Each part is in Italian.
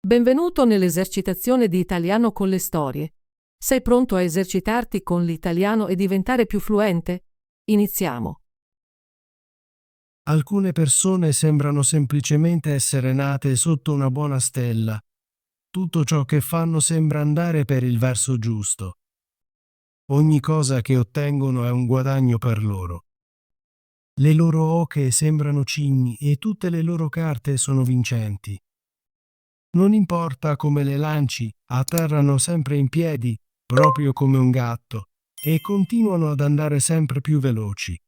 Benvenuto nell'esercitazione di italiano con le storie. Sei pronto a esercitarti con l'italiano e diventare più fluente? Iniziamo. Alcune persone sembrano semplicemente essere nate sotto una buona stella. Tutto ciò che fanno sembra andare per il verso giusto. Ogni cosa che ottengono è un guadagno per loro. Le loro oche sembrano cigni e tutte le loro carte sono vincenti. Non importa come le lanci, atterrano sempre in piedi, proprio come un gatto, e continuano ad andare sempre più veloci.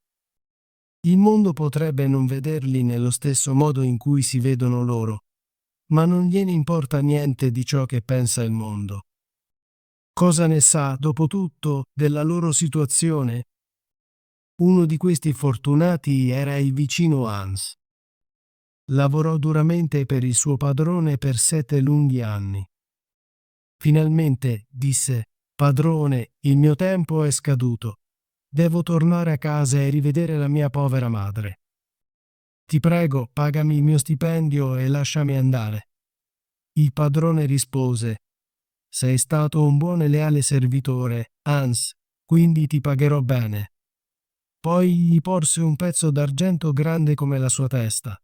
Il mondo potrebbe non vederli nello stesso modo in cui si vedono loro, ma non gliene importa niente di ciò che pensa il mondo. Cosa ne sa, dopo tutto, della loro situazione? Uno di questi fortunati era il vicino Hans. Lavorò duramente per il suo padrone per 7 lunghi anni. Finalmente disse: «Padrone, il mio tempo è scaduto. Devo tornare a casa e rivedere la mia povera madre. Ti prego, pagami il mio stipendio e lasciami andare». Il padrone rispose: «Sei stato un buon e leale servitore, Hans, quindi ti pagherò bene». Poi gli porse un pezzo d'argento grande come la sua testa.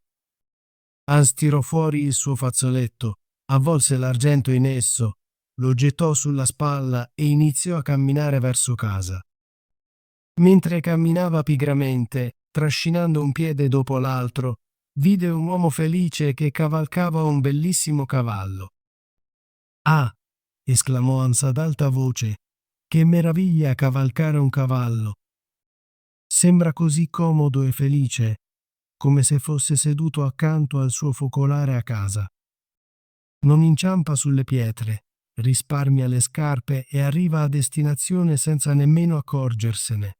Hans tirò fuori il suo fazzoletto, avvolse l'argento in esso, lo gettò sulla spalla e iniziò a camminare verso casa. Mentre camminava pigramente, trascinando un piede dopo l'altro, vide un uomo felice che cavalcava un bellissimo cavallo. «Ah!» esclamò Hans ad alta voce. «Che meraviglia cavalcare un cavallo! Sembra così comodo e felice, come se fosse seduto accanto al suo focolare a casa. Non inciampa sulle pietre, risparmia le scarpe e arriva a destinazione senza nemmeno accorgersene».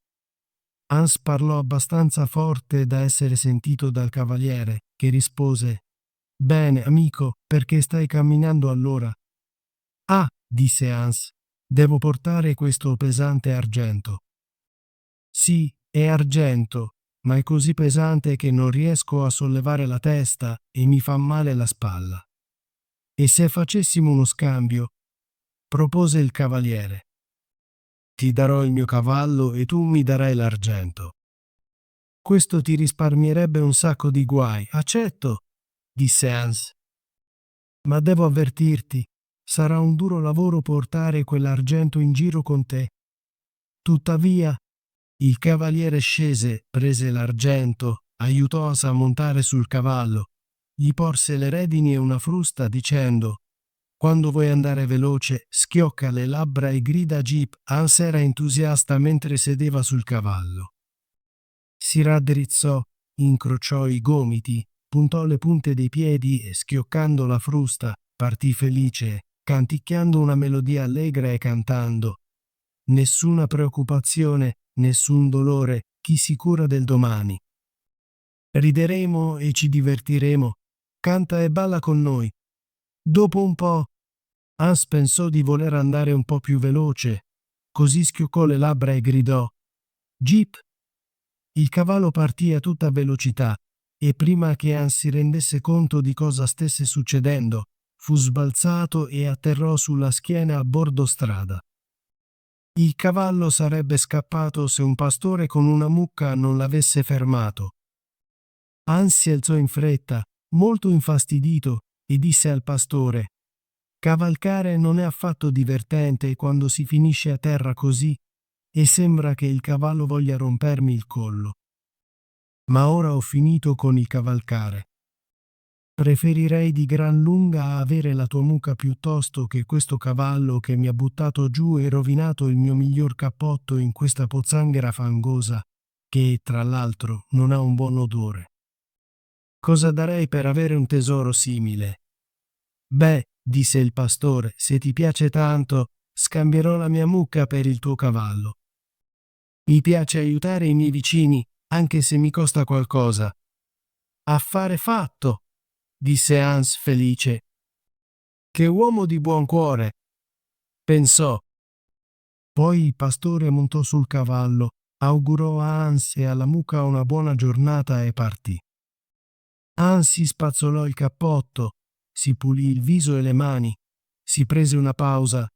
Hans parlò abbastanza forte da essere sentito dal cavaliere, che rispose: «Bene, amico, perché stai camminando allora?» «Ah», disse Hans, «devo portare questo pesante argento». «Sì, è argento, ma è così pesante che non riesco a sollevare la testa e mi fa male la spalla». «E se facessimo uno scambio?» propose il cavaliere. «Ti darò il mio cavallo e tu mi darai l'argento». «Questo ti risparmierebbe un sacco di guai, accetto», disse Hans. «Ma devo avvertirti, sarà un duro lavoro portare quell'argento in giro con te». Tuttavia, il cavaliere scese, prese l'argento, aiutò Hans a montare sul cavallo, gli porse le redini e una frusta dicendo: «Quando vuoi andare veloce, schiocca le labbra e grida Jeep». Hans era entusiasta mentre sedeva sul cavallo. Si raddrizzò, incrociò i gomiti, puntò le punte dei piedi e, schioccando la frusta, partì felice, canticchiando una melodia allegra e cantando: «Nessuna preoccupazione, nessun dolore, chi si cura del domani. Rideremo e ci divertiremo, canta e balla con noi». Dopo un po', Hans pensò di voler andare un po' più veloce, così schioccò le labbra e gridò: «Jeep!». Il cavallo partì a tutta velocità e prima che Hans si rendesse conto di cosa stesse succedendo, fu sbalzato e atterrò sulla schiena a bordo strada. Il cavallo sarebbe scappato se un pastore con una mucca non l'avesse fermato. Hans si alzò in fretta, molto infastidito, e disse al pastore: «Cavalcare non è affatto divertente quando si finisce a terra così e sembra che il cavallo voglia rompermi il collo. Ma ora ho finito con il cavalcare. Preferirei di gran lunga avere la tua mucca piuttosto che questo cavallo che mi ha buttato giù e rovinato il mio miglior cappotto in questa pozzanghera fangosa, che, tra l'altro, non ha un buon odore. Cosa darei per avere un tesoro simile?» «Beh», disse il pastore, «se ti piace tanto, scambierò la mia mucca per il tuo cavallo. Mi piace aiutare i miei vicini, anche se mi costa qualcosa». «Affare fatto», disse Hans felice. «Che uomo di buon cuore», pensò. Poi il pastore montò sul cavallo, augurò a Hans e alla mucca una buona giornata e partì. Hans si spazzolò il cappotto, si pulì il viso e le mani, si prese una pausa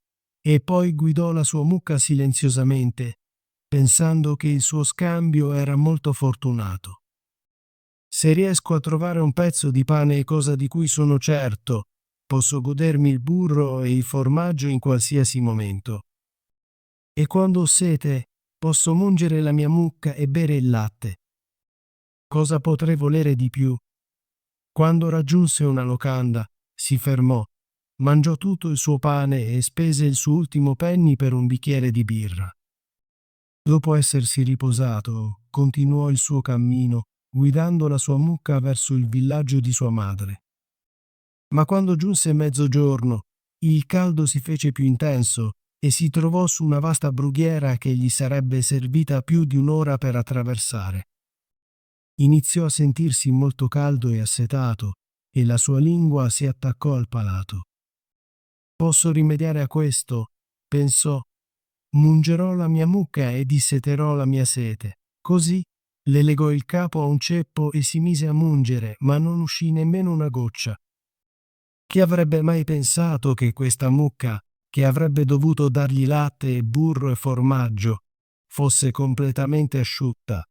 e poi guidò la sua mucca silenziosamente, pensando che il suo scambio era molto fortunato. Se riesco a trovare un pezzo di pane, cosa di cui sono certo, posso godermi il burro e il formaggio in qualsiasi momento. E quando ho sete, posso mungere la mia mucca e bere il latte. Cosa potrei volere di più? Quando raggiunse una locanda, si fermò, mangiò tutto il suo pane e spese il suo ultimo penny per un bicchiere di birra. Dopo essersi riposato, continuò il suo cammino, guidando la sua mucca verso il villaggio di sua madre. Ma quando giunse mezzogiorno, il caldo si fece più intenso e si trovò su una vasta brughiera che gli sarebbe servita più di un'ora per attraversare. Iniziò a sentirsi molto caldo e assetato e la sua lingua si attaccò al palato. Posso rimediare a questo, pensò. Mungerò la mia mucca e disseterò la mia sete. Così le legò il capo a un ceppo e si mise a mungere, ma non uscì nemmeno una goccia. Chi avrebbe mai pensato che questa mucca, che avrebbe dovuto dargli latte e burro e formaggio, fosse completamente asciutta?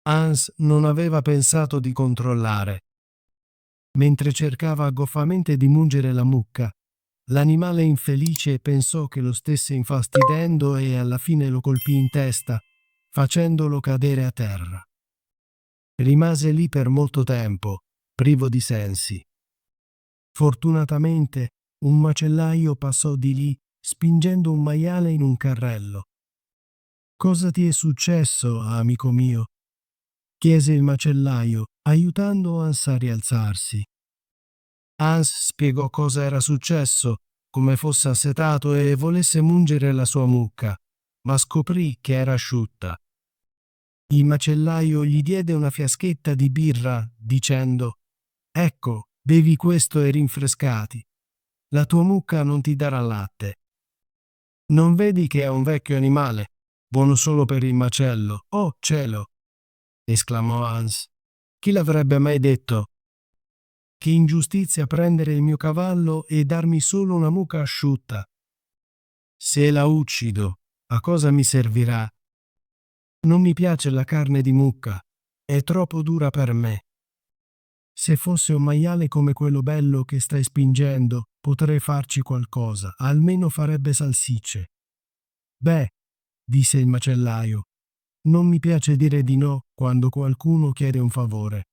Hans non aveva pensato di controllare. Mentre cercava goffamente di mungere la mucca, l'animale infelice pensò che lo stesse infastidendo e alla fine lo colpì in testa, facendolo cadere a terra. Rimase lì per molto tempo, privo di sensi. Fortunatamente, un macellaio passò di lì, spingendo un maiale in un carrello. «Cosa ti è successo, amico mio?» chiese il macellaio, aiutando Hans a rialzarsi. Hans spiegò cosa era successo, come fosse assetato e volesse mungere la sua mucca, ma scoprì che era asciutta. Il macellaio gli diede una fiaschetta di birra, dicendo: «Ecco, bevi questo e rinfrescati. La tua mucca non ti darà latte. Non vedi che è un vecchio animale, buono solo per il macello? Oh cielo!» esclamò Hans. «Chi l'avrebbe mai detto? Che ingiustizia prendere il mio cavallo e darmi solo una mucca asciutta. Se la uccido, a cosa mi servirà? Non mi piace la carne di mucca, è troppo dura per me. Se fosse un maiale come quello bello che stai spingendo, potrei farci qualcosa, almeno farebbe salsicce». «Beh», disse il macellaio, «non mi piace dire di no quando qualcuno chiede un favore.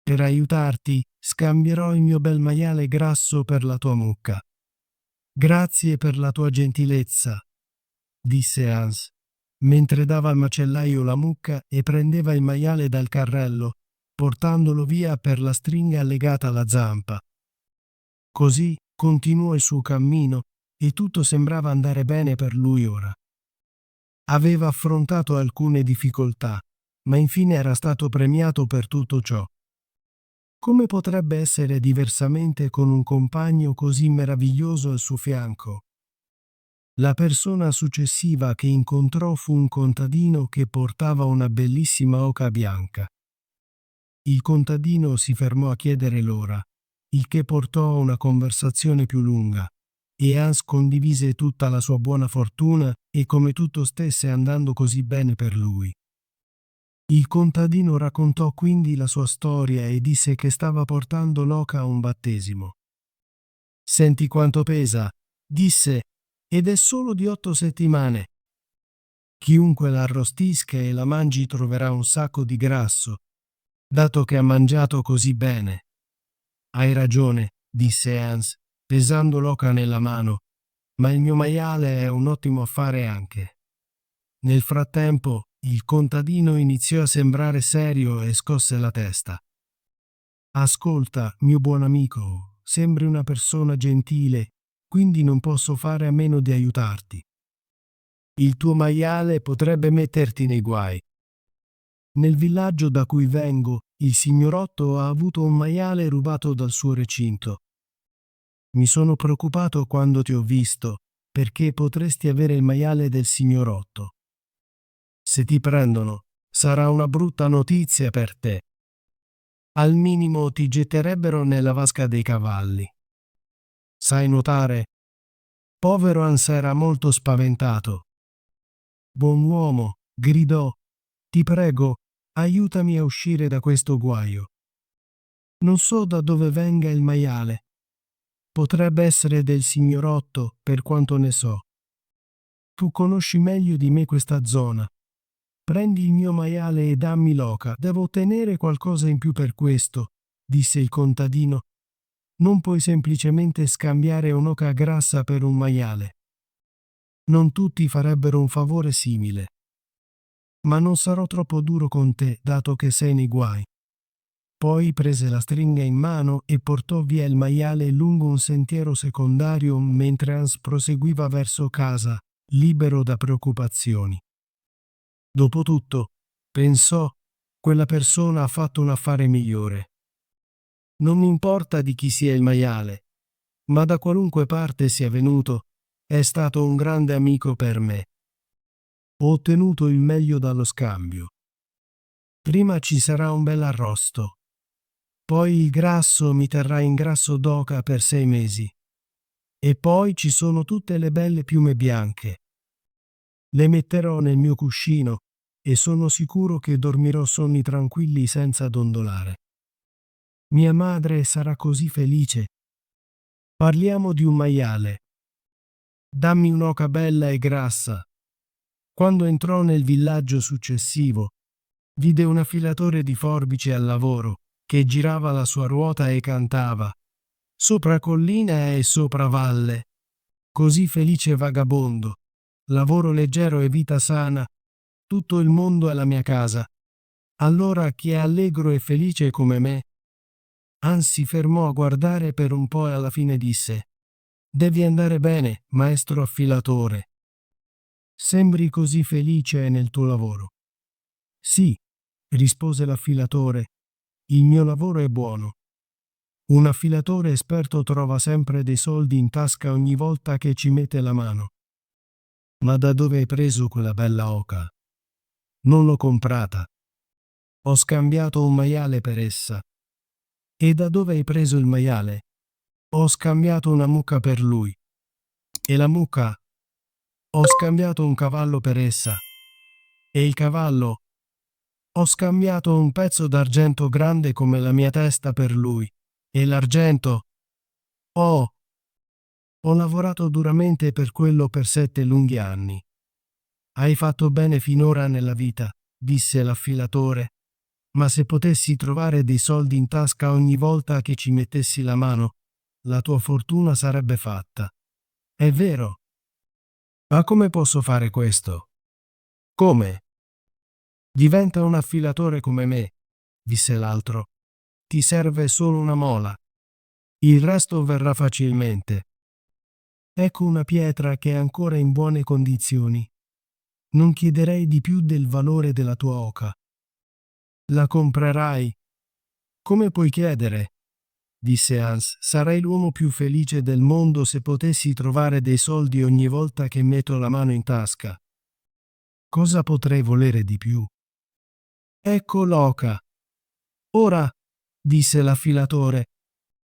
Per aiutarti, scambierò il mio bel maiale grasso per la tua mucca». «Grazie per la tua gentilezza», disse Hans, mentre dava al macellaio la mucca e prendeva il maiale dal carrello, portandolo via per la stringa legata alla zampa. Così continuò il suo cammino e tutto sembrava andare bene per lui ora. Aveva affrontato alcune difficoltà, ma infine era stato premiato per tutto ciò. Come potrebbe essere diversamente con un compagno così meraviglioso al suo fianco? La persona successiva che incontrò fu un contadino che portava una bellissima oca bianca. Il contadino si fermò a chiedere l'ora, il che portò a una conversazione più lunga, e Hans condivise tutta la sua buona fortuna e come tutto stesse andando così bene per lui. Il contadino raccontò quindi la sua storia e disse che stava portando l'oca a un battesimo. «Senti quanto pesa», disse, «ed è solo di 8 settimane. Chiunque la arrostisca e la mangi troverà un sacco di grasso, dato che ha mangiato così bene». «Hai ragione», disse Hans, pesando l'oca nella mano, «ma il mio maiale è un ottimo affare anche». Nel frattempo, il contadino iniziò a sembrare serio e scosse la testa. «Ascolta, mio buon amico, sembri una persona gentile, quindi non posso fare a meno di aiutarti. Il tuo maiale potrebbe metterti nei guai. Nel villaggio da cui vengo, il signorotto ha avuto un maiale rubato dal suo recinto. Mi sono preoccupato quando ti ho visto, perché potresti avere il maiale del signorotto. Se ti prendono, sarà una brutta notizia per te». Al minimo ti getterebbero nella vasca dei cavalli. Sai nuotare? Povero Hans era molto spaventato. Buon uomo, gridò, ti prego, aiutami a uscire da questo guaio. Non so da dove venga il maiale. Potrebbe essere del signorotto, per quanto ne so. Tu conosci meglio di me questa zona. Prendi il mio maiale e dammi l'oca. Devo ottenere qualcosa in più per questo, disse il contadino. Non puoi semplicemente scambiare un'oca grassa per un maiale. Non tutti farebbero un favore simile. Ma non sarò troppo duro con te, dato che sei nei guai. Poi prese la stringa in mano e portò via il maiale lungo un sentiero secondario mentre Hans proseguiva verso casa, libero da preoccupazioni. Dopotutto, pensò, quella persona ha fatto un affare migliore. Non mi importa di chi sia il maiale, ma da qualunque parte sia venuto, è stato un grande amico per me. Ho ottenuto il meglio dallo scambio. Prima ci sarà un bel arrosto. Poi il grasso mi terrà in grasso d'oca per 6 mesi. E poi ci sono tutte le belle piume bianche. Le metterò nel mio cuscino e sono sicuro che dormirò sonni tranquilli senza dondolare. Mia madre sarà così felice. Parliamo di un maiale. Dammi un'oca bella e grassa. Quando entrò nel villaggio successivo, vide un affilatore di forbici al lavoro, che girava la sua ruota e cantava. Sopra collina e sopra valle. Così felice vagabondo. Lavoro leggero e vita sana. Tutto il mondo è la mia casa. Allora chi è allegro e felice come me? Hans si fermò a guardare per un po' e alla fine disse: Devi andare bene, maestro affilatore. Sembri così felice nel tuo lavoro. Sì, rispose l'affilatore, il mio lavoro è buono. Un affilatore esperto trova sempre dei soldi in tasca ogni volta che ci mette la mano. Ma da dove hai preso quella bella oca? Non l'ho comprata. Ho scambiato un maiale per essa. E da dove hai preso il maiale? Ho scambiato una mucca per lui. E la mucca? Ho scambiato un cavallo per essa. E il cavallo? Ho scambiato un pezzo d'argento grande come la mia testa per lui. E l'argento? Oh! Ho lavorato duramente per quello per 7 lunghi anni. Hai fatto bene finora nella vita, disse l'affilatore. Ma se potessi trovare dei soldi in tasca ogni volta che ci mettessi la mano, la tua fortuna sarebbe fatta. È vero. Ma come posso fare questo? Come? Diventa un affilatore come me, disse l'altro. Ti serve solo una mola. Il resto verrà facilmente. Ecco una pietra che è ancora in buone condizioni. Non chiederei di più del valore della tua oca. La comprerai? Come puoi chiedere? Disse Hans. Sarei l'uomo più felice del mondo se potessi trovare dei soldi ogni volta che metto la mano in tasca. Cosa potrei volere di più? Ecco l'oca. Ora, disse l'affilatore,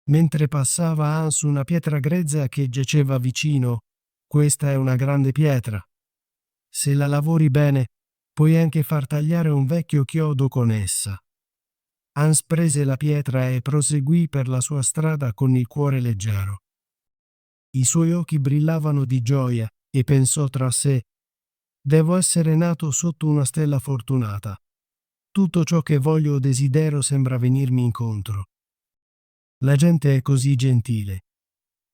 mentre passava Hans una pietra grezza che giaceva vicino. Questa è una grande pietra. Se la lavori bene, puoi anche far tagliare un vecchio chiodo con essa. Hans prese la pietra e proseguì per la sua strada con il cuore leggero. I suoi occhi brillavano di gioia e pensò tra sé: devo essere nato sotto una stella fortunata. Tutto ciò che voglio o desidero sembra venirmi incontro. La gente è così gentile.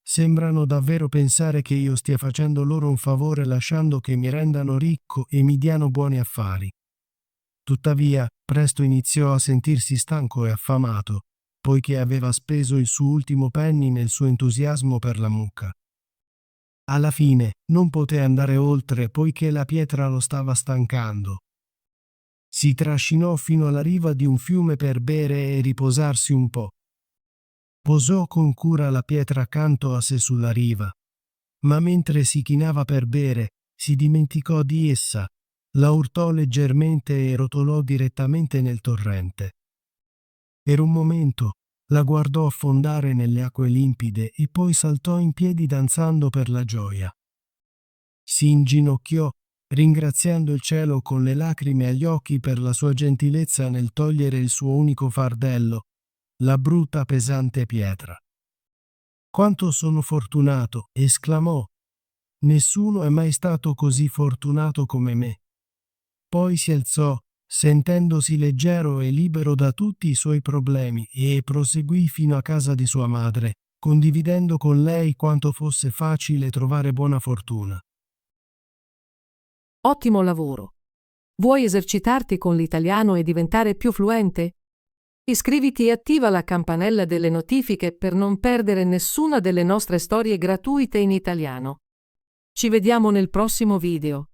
Sembrano davvero pensare che io stia facendo loro un favore lasciando che mi rendano ricco e mi diano buoni affari. Tuttavia, presto iniziò a sentirsi stanco e affamato, poiché aveva speso il suo ultimo penny nel suo entusiasmo per la mucca. Alla fine, non poté andare oltre poiché la pietra lo stava stancando. Si trascinò fino alla riva di un fiume per bere e riposarsi un po'. Posò con cura la pietra accanto a sé sulla riva, ma mentre si chinava per bere, si dimenticò di essa, la urtò leggermente e rotolò direttamente nel torrente. Per un momento la guardò affondare nelle acque limpide e poi saltò in piedi danzando per la gioia. Si inginocchiò, ringraziando il cielo con le lacrime agli occhi per la sua gentilezza nel togliere il suo unico fardello, la brutta pesante pietra. «Quanto sono fortunato!» esclamò. «Nessuno è mai stato così fortunato come me». Poi si alzò, sentendosi leggero e libero da tutti i suoi problemi, e proseguì fino a casa di sua madre, condividendo con lei quanto fosse facile trovare buona fortuna. Ottimo lavoro! Vuoi esercitarti con l'italiano e diventare più fluente? Iscriviti e attiva la campanella delle notifiche per non perdere nessuna delle nostre storie gratuite in italiano. Ci vediamo nel prossimo video.